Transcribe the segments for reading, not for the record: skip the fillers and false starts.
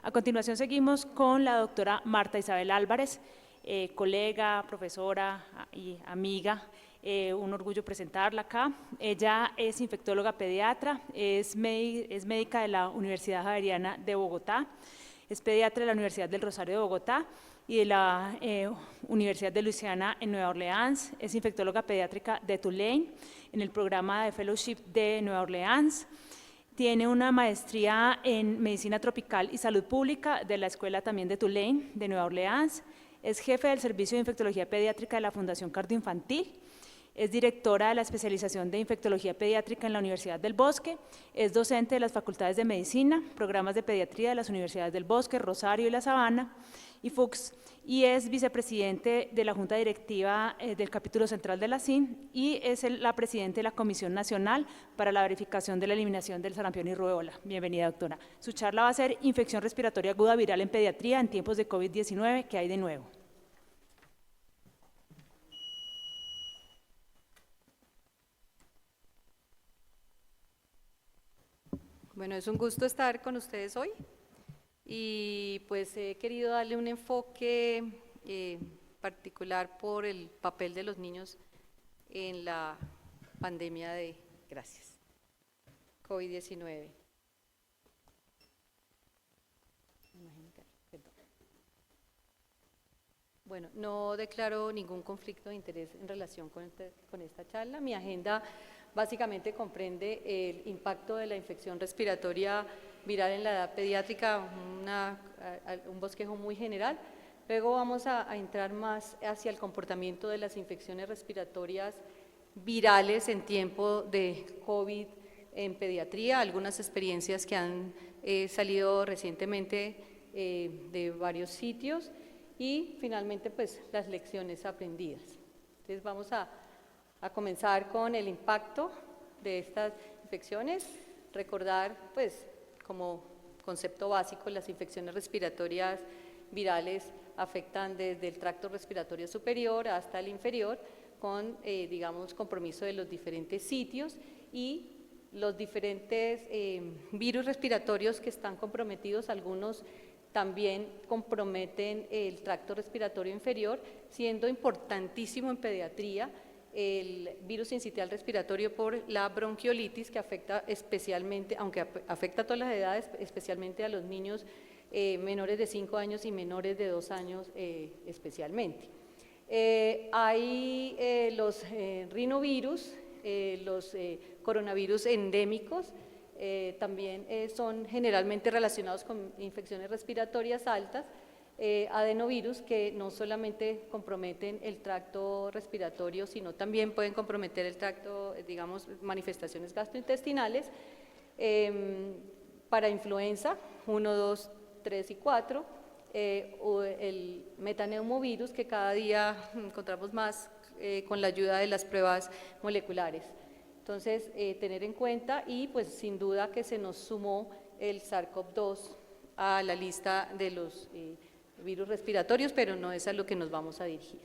A continuación seguimos con la doctora Marta Isabel Álvarez, colega, profesora y amiga. Un orgullo presentarla acá. Ella es infectóloga pediatra, es médica de la Universidad Javeriana de Bogotá, es pediatra de la Universidad del Rosario de Bogotá y de la Universidad de Luisiana en Nueva Orleans, es infectóloga pediátrica de Tulane en el programa de fellowship de Nueva Orleans. Tiene una maestría en Medicina Tropical y Salud Pública de la Escuela también de Tulane, de Nueva Orleans. Es jefe del Servicio de Infectología Pediátrica de la Fundación Cardioinfantil. Es directora de la especialización de Infectología Pediátrica en la Universidad del Bosque. Es docente de las Facultades de Medicina, programas de Pediatría de las Universidades del Bosque, Rosario y La Sabana y Fuchs. Y es vicepresidente de la Junta Directiva del Capítulo Central de la CIN y es la presidenta de la Comisión Nacional para la Verificación de la Eliminación del Sarampión y Rubeola. Bienvenida, doctora. Su charla va a ser Infección respiratoria aguda viral en pediatría en tiempos de COVID-19, ¿qué hay de nuevo? Bueno, es un gusto estar con ustedes hoy y pues he querido darle un enfoque particular por el papel de los niños en la pandemia de COVID-19. Bueno, no declaro ningún conflicto de interés en relación con esta charla. Mi agenda básicamente comprende el impacto de la infección respiratoria viral en la edad pediátrica, un bosquejo muy general. Luego vamos a entrar más hacia el comportamiento de las infecciones respiratorias virales en tiempo de COVID en pediatría, algunas experiencias que han salido recientemente de varios sitios y finalmente pues las lecciones aprendidas. Entonces vamos a comenzar con el impacto de estas infecciones, recordar pues como concepto básico las infecciones respiratorias virales afectan desde el tracto respiratorio superior hasta el inferior con digamos compromiso de los diferentes sitios y los diferentes virus respiratorios que están comprometidos, algunos también comprometen el tracto respiratorio inferior, siendo importantísimo en pediatría el virus sincitial respiratorio por la bronquiolitis que afecta especialmente, aunque afecta a todas las edades, especialmente a los niños menores de 5 años y menores de 2 años especialmente. Hay los rinovirus, los coronavirus endémicos, también son generalmente relacionados con infecciones respiratorias altas, adenovirus que no solamente comprometen el tracto respiratorio, sino también pueden comprometer el tracto, digamos, manifestaciones gastrointestinales. Para influenza 1, 2, 3 y 4, o el metaneumovirus que cada día encontramos más con la ayuda de las pruebas moleculares. Entonces, tener en cuenta y pues sin duda que se nos sumó el SARS-CoV-2 a la lista de los virus respiratorios, pero no es a lo que nos vamos a dirigir.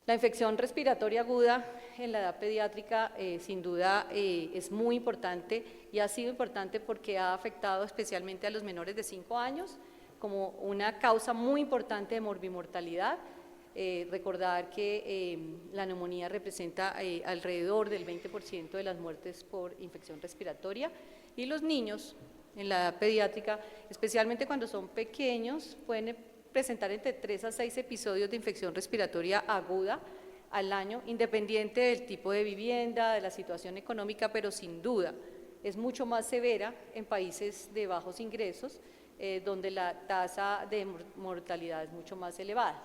La infección respiratoria aguda en la edad pediátrica sin duda es muy importante y ha sido importante porque ha afectado especialmente a los menores de 5 años como una causa muy importante de morbimortalidad. Recordar que la neumonía representa alrededor del 20% de las muertes por infección respiratoria y los niños en la edad pediátrica, especialmente cuando son pequeños, pueden presentar entre 3 a 6 episodios de infección respiratoria aguda al año, independiente del tipo de vivienda, de la situación económica, pero sin duda es mucho más severa en países de bajos ingresos, donde la tasa de mortalidad es mucho más elevada.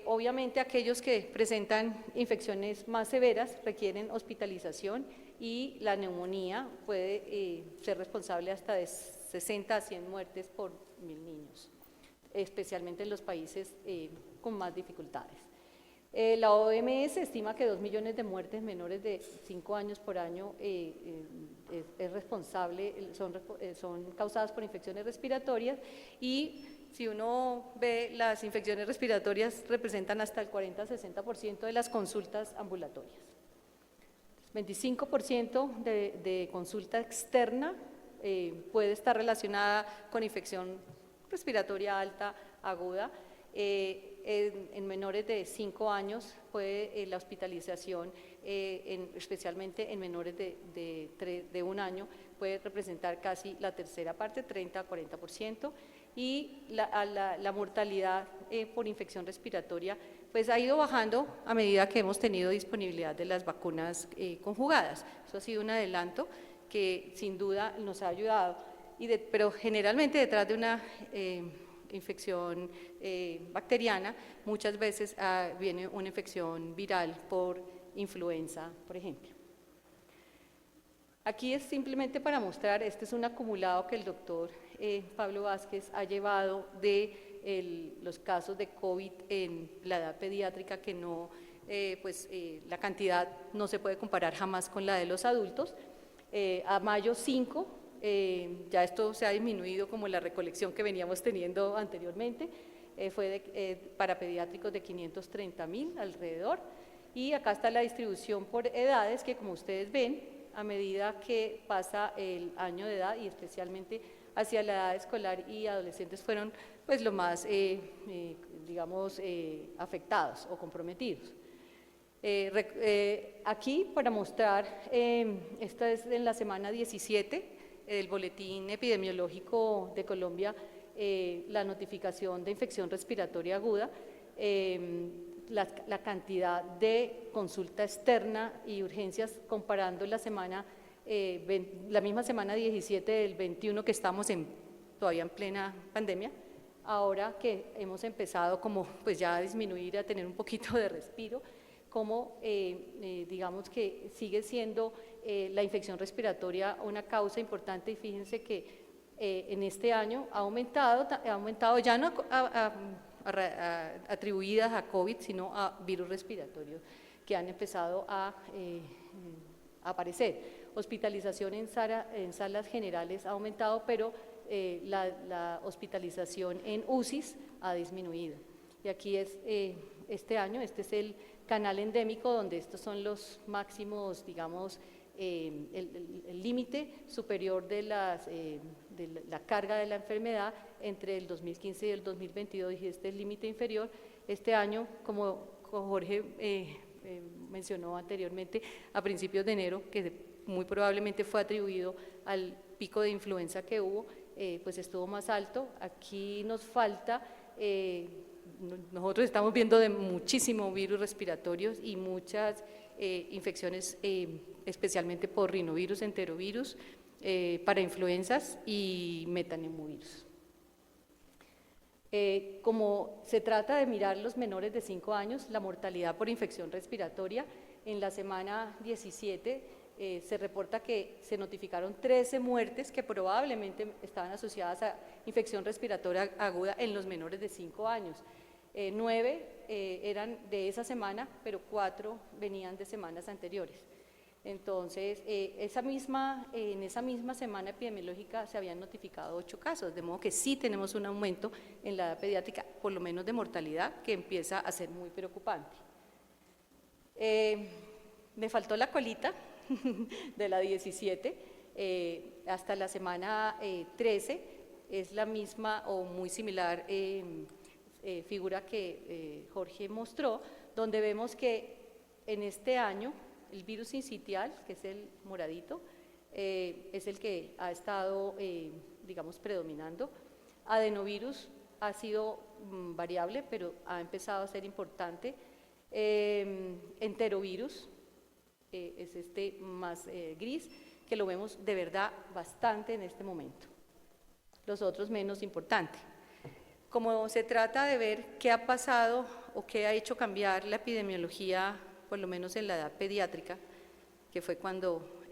Obviamente aquellos que presentan infecciones más severas requieren hospitalización y la neumonía puede ser responsable hasta de 60 a 100 muertes por 1000 niños, especialmente en los países con más dificultades. La OMS estima que 2 millones de muertes menores de 5 años por año es responsable, son causadas por infecciones respiratorias y si uno ve las infecciones respiratorias representan hasta el 40-60% de las consultas ambulatorias. 25% de consulta externa puede estar relacionada con infección respiratoria alta aguda. En menores de 5 años puede la hospitalización, especialmente en menores de 1 año, puede representar casi la tercera parte, 30 a 40%, y la mortalidad por infección respiratoria pues ha ido bajando a medida que hemos tenido disponibilidad de las vacunas conjugadas. Eso ha sido un adelanto que sin duda nos ha ayudado, pero generalmente detrás de una infección bacteriana muchas veces viene una infección viral por influenza, por ejemplo. Aquí es simplemente para mostrar, este es un acumulado que el doctor Pablo Vázquez ha llevado de los casos de COVID en la edad pediátrica, que no, la cantidad no se puede comparar jamás con la de los adultos. A mayo 5, ya esto se ha disminuido como la recolección que veníamos teniendo anteriormente, fue para pediátricos de 530.000 alrededor, y acá está la distribución por edades, que como ustedes ven, a medida que pasa el año de edad y especialmente hacia la edad escolar y adolescentes fueron pues lo más, digamos, afectados o comprometidos. Aquí para mostrar, esta es en la semana 17, el boletín epidemiológico de Colombia, la notificación de infección respiratoria aguda, la cantidad de consulta externa y urgencias comparando la misma semana 17 del 21, que estamos todavía en plena pandemia, ahora que hemos empezado como pues ya a disminuir, a tener un poquito de respiro, como digamos que sigue siendo la infección respiratoria una causa importante, y fíjense que en este año ha aumentado ya no atribuidas a COVID, sino a virus respiratorios que han empezado a aparecer. Hospitalización en salas generales ha aumentado, pero la hospitalización en UCIs ha disminuido. Y aquí es este año, este es el canal endémico, donde estos son los máximos, digamos, el límite superior de la carga de la enfermedad entre el 2015 y el 2022, y este es el límite inferior. Este año, como Jorge mencionó anteriormente, a principios de enero, que muy probablemente fue atribuido al pico de influenza que hubo, pues estuvo más alto. Aquí nos falta, nosotros estamos viendo de muchísimo virus respiratorios y muchas infecciones, especialmente por rinovirus, enterovirus, para influencias y metaneumovirus. Como se trata de mirar los menores de 5 años, la mortalidad por infección respiratoria, en la semana 17 se reporta que se notificaron 13 muertes que probablemente estaban asociadas a infección respiratoria aguda en los menores de 5 años. 9 eran de esa semana, pero 4 venían de semanas anteriores. Entonces, en esa misma semana epidemiológica se habían notificado 8 casos, de modo que sí tenemos un aumento en la edad pediátrica, por lo menos de mortalidad, que empieza a ser muy preocupante. Me faltó la colita de la 17, hasta la semana 13 es la misma o muy similar figura que Jorge mostró, donde vemos que en este año el virus sincitial, que es el moradito, es el que ha estado, digamos, predominando. Adenovirus ha sido variable, pero ha empezado a ser importante. Enterovirus es este más gris, que lo vemos de verdad bastante en este momento. Los otros menos importantes. Como se trata de ver qué ha pasado o qué ha hecho cambiar la epidemiología, por lo menos en la edad pediátrica, que fue cuando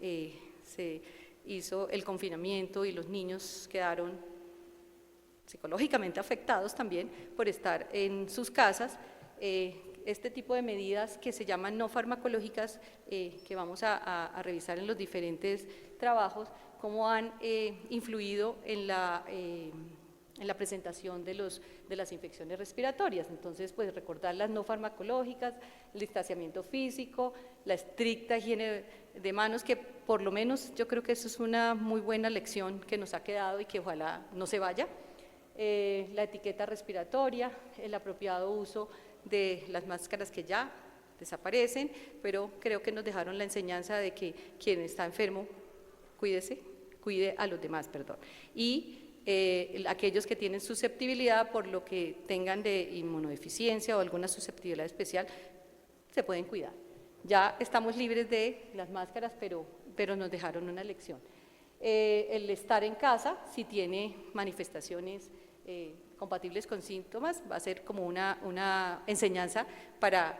se hizo el confinamiento y los niños quedaron psicológicamente afectados también por estar en sus casas, este tipo de medidas que se llaman no farmacológicas, que vamos a revisar en los diferentes trabajos, cómo han influido en la presentación de las infecciones respiratorias. Entonces, pues recordar las no farmacológicas, el distanciamiento físico, la estricta higiene de manos, que por lo menos yo creo que eso es una muy buena lección que nos ha quedado y que ojalá no se vaya. La etiqueta respiratoria, el apropiado uso de las máscaras que ya desaparecen, pero creo que nos dejaron la enseñanza de que quien está enfermo, cuide a los demás, perdón. Y aquellos que tienen susceptibilidad por lo que tengan de inmunodeficiencia o alguna susceptibilidad especial, se pueden cuidar. Ya estamos libres de las máscaras, pero nos dejaron una lección. El estar en casa, si tiene manifestaciones compatibles con síntomas, va a ser como una enseñanza para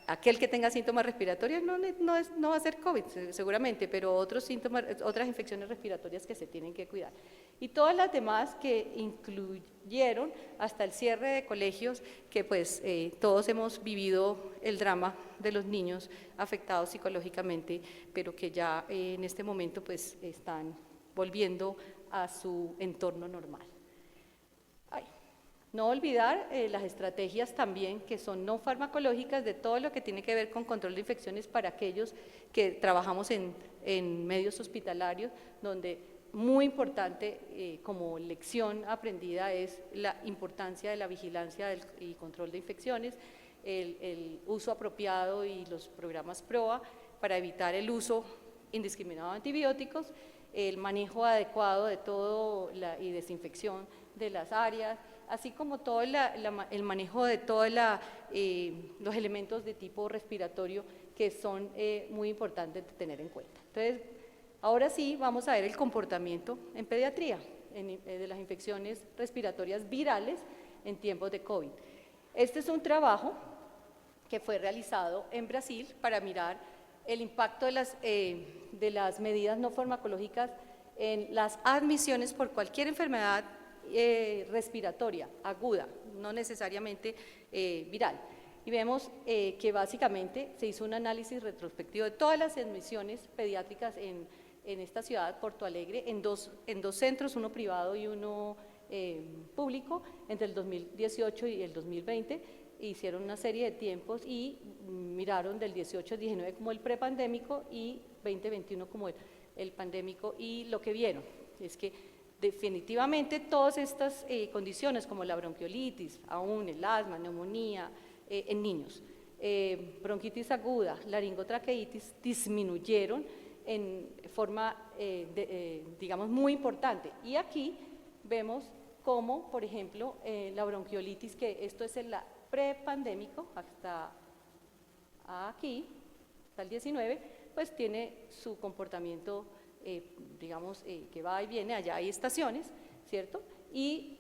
aquel que tenga síntomas respiratorios, no va a ser COVID seguramente, pero otros síntomas, otras infecciones respiratorias que se tienen que cuidar. Y todas las demás que incluyeron hasta el cierre de colegios, que pues todos hemos vivido el drama de los niños afectados psicológicamente, pero que ya en este momento pues están volviendo a su entorno normal. No olvidar las estrategias también que son no farmacológicas de todo lo que tiene que ver con control de infecciones para aquellos que trabajamos en medios hospitalarios, donde muy importante como lección aprendida es la importancia de la vigilancia y control de infecciones, el uso apropiado y los programas PROA para evitar el uso indiscriminado de antibióticos, el manejo adecuado de todo y desinfección de las áreas, así como todo el manejo de todos los elementos de tipo respiratorio que son muy importantes de tener en cuenta. Entonces, ahora sí vamos a ver el comportamiento en pediatría de las infecciones respiratorias virales en tiempos de COVID. Este es un trabajo que fue realizado en Brasil para mirar el impacto de las medidas no farmacológicas en las admisiones por cualquier enfermedad respiratoria aguda, no necesariamente viral. Y vemos que básicamente se hizo un análisis retrospectivo de todas las admisiones pediátricas en esta ciudad, Porto Alegre, en dos centros, uno privado y uno público, entre el 2018 y el 2020, hicieron una serie de tiempos y miraron del 18 al 19 como el prepandémico y 2021 como el pandémico, y lo que vieron es que definitivamente todas estas condiciones como la bronquiolitis, aún el asma, neumonía en niños, bronquitis aguda, laringotraqueitis disminuyeron en forma, digamos, muy importante. Y aquí vemos cómo, por ejemplo, la bronquiolitis, que esto es el prepandémico, hasta aquí, hasta el 19, pues tiene su comportamiento digamos, que va y viene, allá hay estaciones, ¿cierto? Y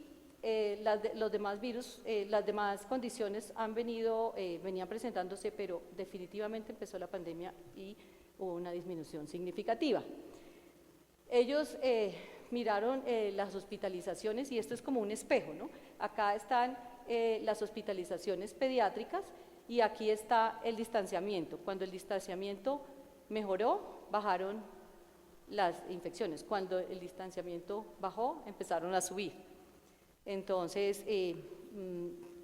los demás virus, las demás condiciones venían presentándose, pero definitivamente empezó la pandemia y hubo una disminución significativa. Ellos miraron las hospitalizaciones y esto es como un espejo, ¿no? Acá están las hospitalizaciones pediátricas y aquí está el distanciamiento. Cuando el distanciamiento mejoró, bajaron las infecciones. Cuando el distanciamiento bajó, empezaron a subir. Entonces,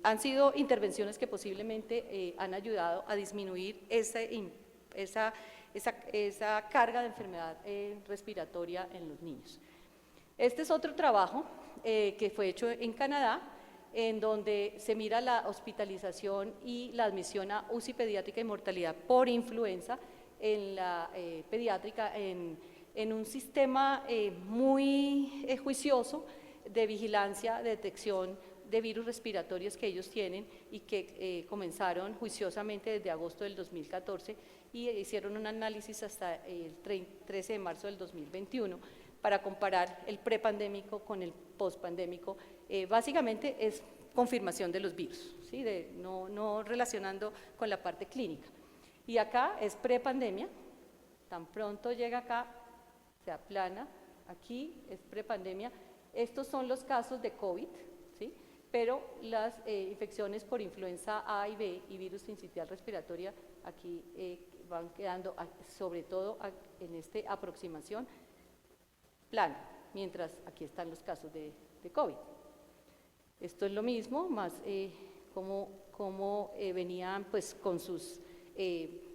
han sido intervenciones que posiblemente han ayudado a disminuir esa carga de enfermedad respiratoria en los niños. Este es otro trabajo que fue hecho en Canadá, en donde se mira la hospitalización y la admisión a UCI pediátrica y mortalidad por influenza en la pediátrica en un sistema muy juicioso de vigilancia, de detección de virus respiratorios que ellos tienen y que comenzaron juiciosamente desde agosto del 2014 y hicieron un análisis hasta el 13 de marzo del 2021 para comparar el prepandémico con el postpandémico. Básicamente es confirmación de los virus, ¿sí? No relacionando con la parte clínica. Y acá es prepandemia, tan pronto llega acá, se aplana, aquí es prepandemia. Estos son los casos de COVID, ¿sí? Pero las infecciones por influenza A y B y virus sincitial respiratoria aquí van quedando, sobre todo en esta aproximación, plana, mientras aquí están los casos de COVID. Esto es lo mismo, más cómo venían pues con sus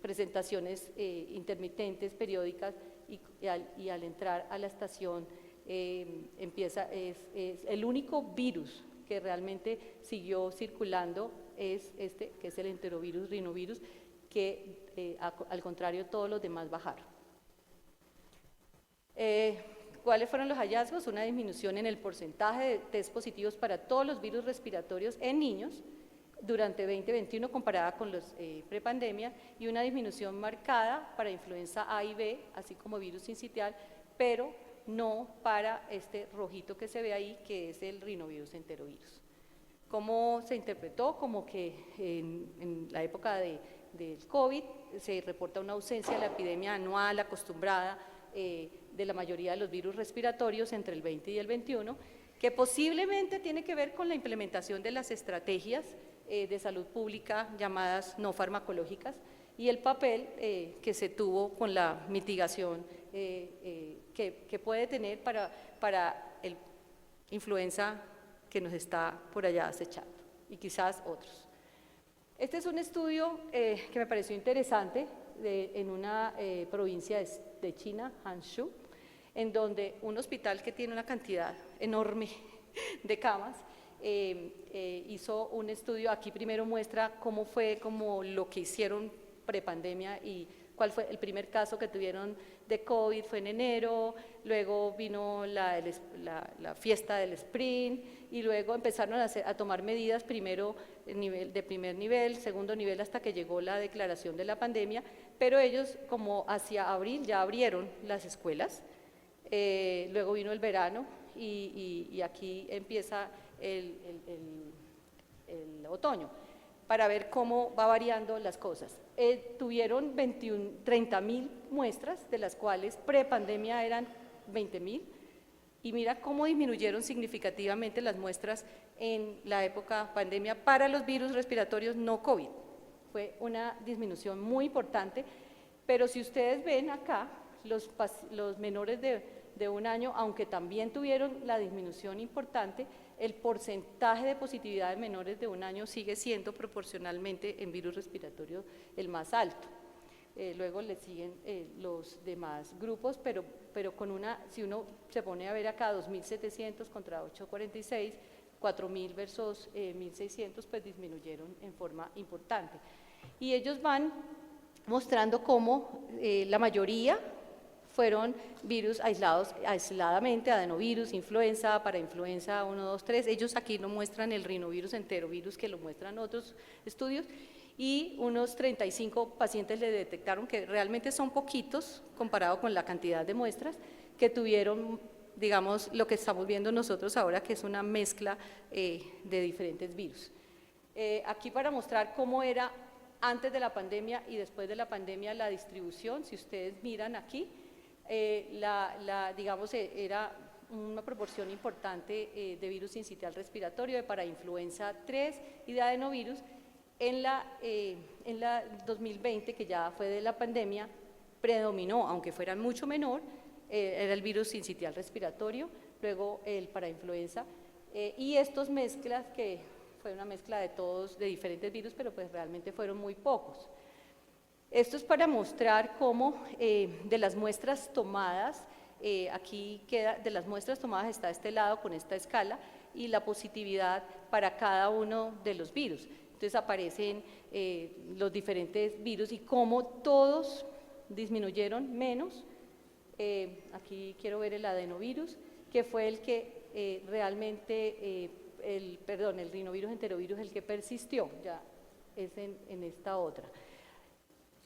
presentaciones intermitentes, periódicas, y al entrar a la estación es el único virus que realmente siguió circulando es este, que es el enterovirus, rinovirus, que al contrario todos los demás bajaron. ¿Cuáles fueron los hallazgos? Una disminución en el porcentaje de test positivos para todos los virus respiratorios en niños durante 2021 comparada con los prepandemia, y una disminución marcada para influenza A y B, así como virus sincitial, pero no para este rojito que se ve ahí, que es el rinovirus enterovirus. ¿Cómo se interpretó? Como que en la época del COVID se reporta una ausencia de la epidemia anual acostumbrada de la mayoría de los virus respiratorios entre el 20 y el 21, que posiblemente tiene que ver con la implementación de las estrategias de salud pública llamadas no farmacológicas, y el papel que se tuvo con la mitigación que puede tener para el influenza que nos está por allá acechando, y quizás otros. Este es un estudio que me pareció interesante en una provincia de China, Hangzhou, en donde un hospital que tiene una cantidad enorme de camas hizo un estudio. Aquí primero muestra cómo fue lo que hicieron prepandemia y cuál fue el primer caso que tuvieron de COVID, fue en enero, luego vino la fiesta del Spring, y luego empezaron a tomar medidas, primero de primer nivel, segundo nivel, hasta que llegó la declaración de la pandemia, pero ellos como hacia abril ya abrieron las escuelas, luego vino el verano y aquí empieza el otoño, para ver cómo va variando las cosas. Tuvieron 30.000 muestras, de las cuales prepandemia eran 20.000, y mira cómo disminuyeron significativamente las muestras en la época pandemia para los virus respiratorios no COVID. Fue una disminución muy importante, pero si ustedes ven acá, los menores de un año, aunque también tuvieron la disminución importante, el porcentaje de positividad de menores de un año sigue siendo proporcionalmente en virus respiratorio el más alto. Luego le siguen los demás grupos, pero si uno se pone a ver acá 2.700 contra 846, 4.000 versus 1.600, pues disminuyeron en forma importante. Y ellos van mostrando cómo la mayoría fueron virus aisladamente, adenovirus, influenza, parainfluenza 1, 2, 3, ellos aquí no muestran el rinovirus enterovirus, que lo muestran otros estudios, y unos 35 pacientes le detectaron, que realmente son poquitos comparado con la cantidad de muestras, que tuvieron, digamos, lo que estamos viendo nosotros ahora, que es una mezcla de diferentes virus. Aquí para mostrar cómo era antes de la pandemia y después de la pandemia la distribución, si ustedes miran aquí, digamos, era una proporción importante de virus sincitial respiratorio, de parainfluenza 3 y de adenovirus. En la 2020, que ya fue de la pandemia, predominó, aunque fuera mucho menor, era el virus sincitial respiratorio, luego el parainfluenza, y estos mezclas, que fue una mezcla de todos, de diferentes virus, pero pues realmente fueron muy pocos. Esto es para mostrar cómo de las muestras tomadas, aquí queda, de las muestras tomadas está este lado con esta escala, y la positividad para cada uno de los virus. Entonces aparecen los diferentes virus y cómo todos disminuyeron menos. Aquí quiero ver el adenovirus, que fue el que realmente, el rinovirus enterovirus, el que persistió, ya es en esta otra.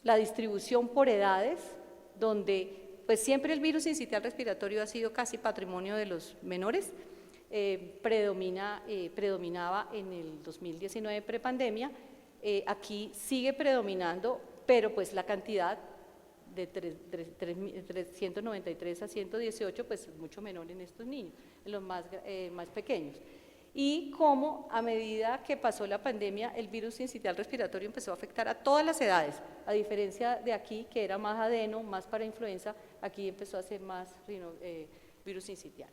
La distribución por edades, donde pues siempre el virus sincitial respiratorio ha sido casi patrimonio de los menores, predominaba en el 2019 prepandemia, aquí sigue predominando, pero pues la cantidad de 393 a 118 pues es mucho menor en estos niños, en los más pequeños. Y cómo a medida que pasó la pandemia, el virus sincitial respiratorio empezó a afectar a todas las edades, a diferencia de aquí, que era más adeno, más para influenza, aquí empezó a ser más virus sincitial.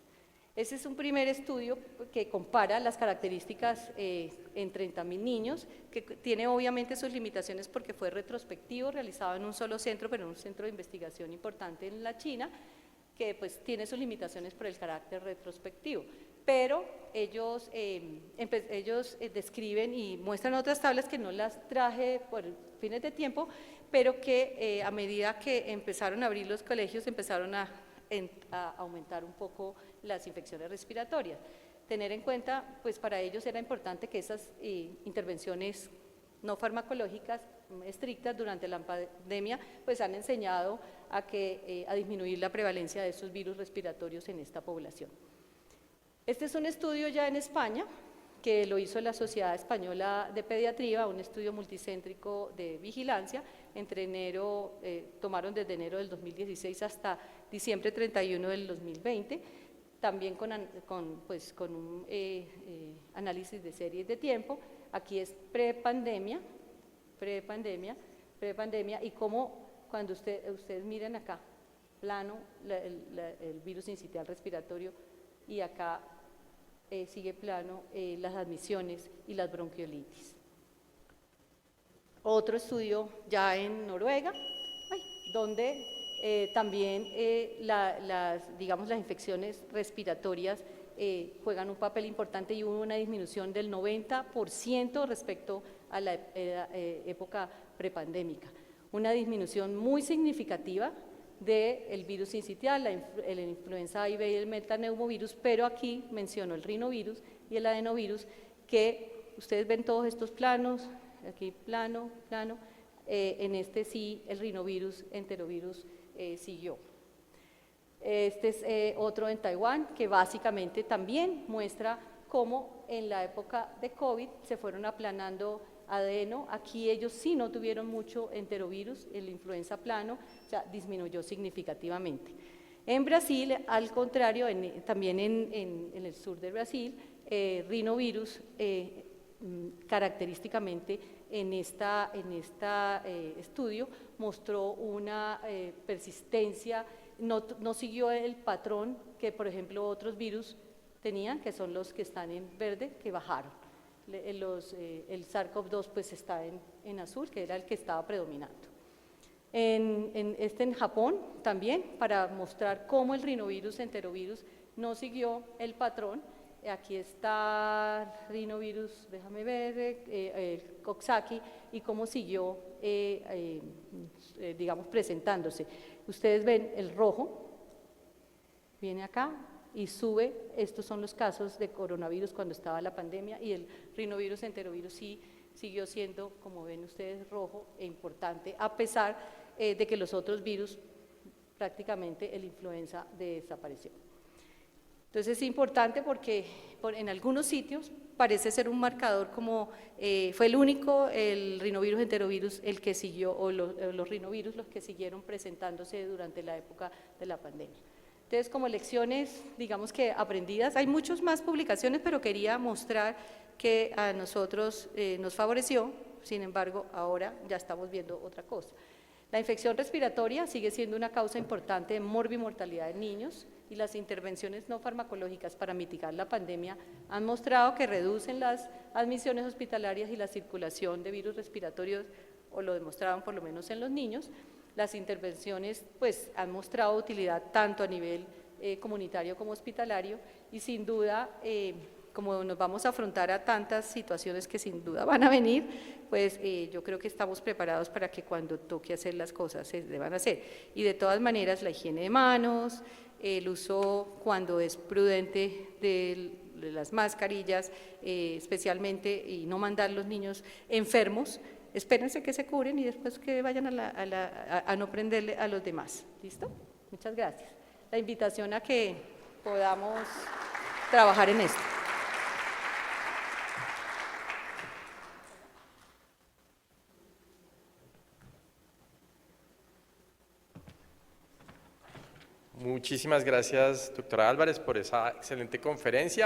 Ese es un primer estudio que compara las características en 30.000 niños, que tiene obviamente sus limitaciones porque fue retrospectivo, realizado en un solo centro, pero en un centro de investigación importante en la China, que pues tiene sus limitaciones por el carácter retrospectivo. Pero ellos describen y muestran otras tablas que no las traje por fines de tiempo, pero que a medida que empezaron a abrir los colegios, empezaron a aumentar un poco las infecciones respiratorias. Tener en cuenta, pues para ellos era importante que esas intervenciones no farmacológicas estrictas durante la pandemia, pues han enseñado a disminuir la prevalencia de esos virus respiratorios en esta población. Este es un estudio ya en España, que lo hizo la Sociedad Española de Pediatría, un estudio multicéntrico de vigilancia, tomaron desde enero del 2016 hasta diciembre 31 del 2020, también con un análisis de series de tiempo. Aquí es prepandemia, y como cuando ustedes miren acá, plano, el virus sincitial respiratorio, y acá sigue plano las admisiones y las bronquiolitis. Otro estudio ya en Noruega, donde también las infecciones respiratorias juegan un papel importante y hubo una disminución del 90% respecto a la época prepandémica. Una disminución muy significativa del virus sincitial, la influenza A y B y el metaneumovirus, pero aquí menciono el rinovirus y el adenovirus, que ustedes ven todos estos planos, aquí plano, en este sí el rinovirus, enterovirus siguió. Este es otro en Taiwán, que básicamente también muestra cómo en la época de COVID se fueron aplanando adeno. Aquí ellos sí no tuvieron mucho enterovirus, el influenza plano, o sea, disminuyó significativamente. En Brasil, al contrario, también en el sur de Brasil, rinovirus, característicamente en este estudio, mostró una persistencia, no siguió el patrón que, por ejemplo, otros virus tenían, que son los que están en verde, que bajaron. El SARS-CoV-2 pues está en azul, que era el que estaba predominando. En Japón también, para mostrar cómo el rinovirus, enterovirus, no siguió el patrón. Aquí está rinovirus, déjame ver, Coxsackie, y cómo siguió, presentándose. Ustedes ven el rojo, viene acá y sube. Estos son los casos de coronavirus cuando estaba la pandemia, y el rinovirus, enterovirus sí siguió siendo, como ven ustedes, rojo e importante, a pesar de que los otros virus, prácticamente el influenza desapareció. Entonces es importante porque en algunos sitios parece ser un marcador, como fue el único, el rinovirus, enterovirus, el que siguió, o los rinovirus los que siguieron presentándose durante la época de la pandemia. Entonces, como lecciones, digamos que aprendidas, hay muchas más publicaciones, pero quería mostrar que a nosotros nos favoreció. Sin embargo, ahora ya estamos viendo otra cosa. La infección respiratoria sigue siendo una causa importante de morbimortalidad en niños, y las intervenciones no farmacológicas para mitigar la pandemia han mostrado que reducen las admisiones hospitalarias y la circulación de virus respiratorios, o lo demostraron por lo menos en los niños. Las intervenciones pues han mostrado utilidad tanto a nivel comunitario como hospitalario, y sin duda, como nos vamos a afrontar a tantas situaciones que sin duda van a venir, pues yo creo que estamos preparados para que cuando toque hacer las cosas se deban hacer. Y de todas maneras, la higiene de manos, el uso cuando es prudente de las mascarillas, especialmente, y no mandar los niños enfermos. Espérense que se curen y después que vayan a no prenderle a los demás. ¿Listo? Muchas gracias. La invitación a que podamos trabajar en esto. Muchísimas gracias, doctora Álvarez, por esa excelente conferencia.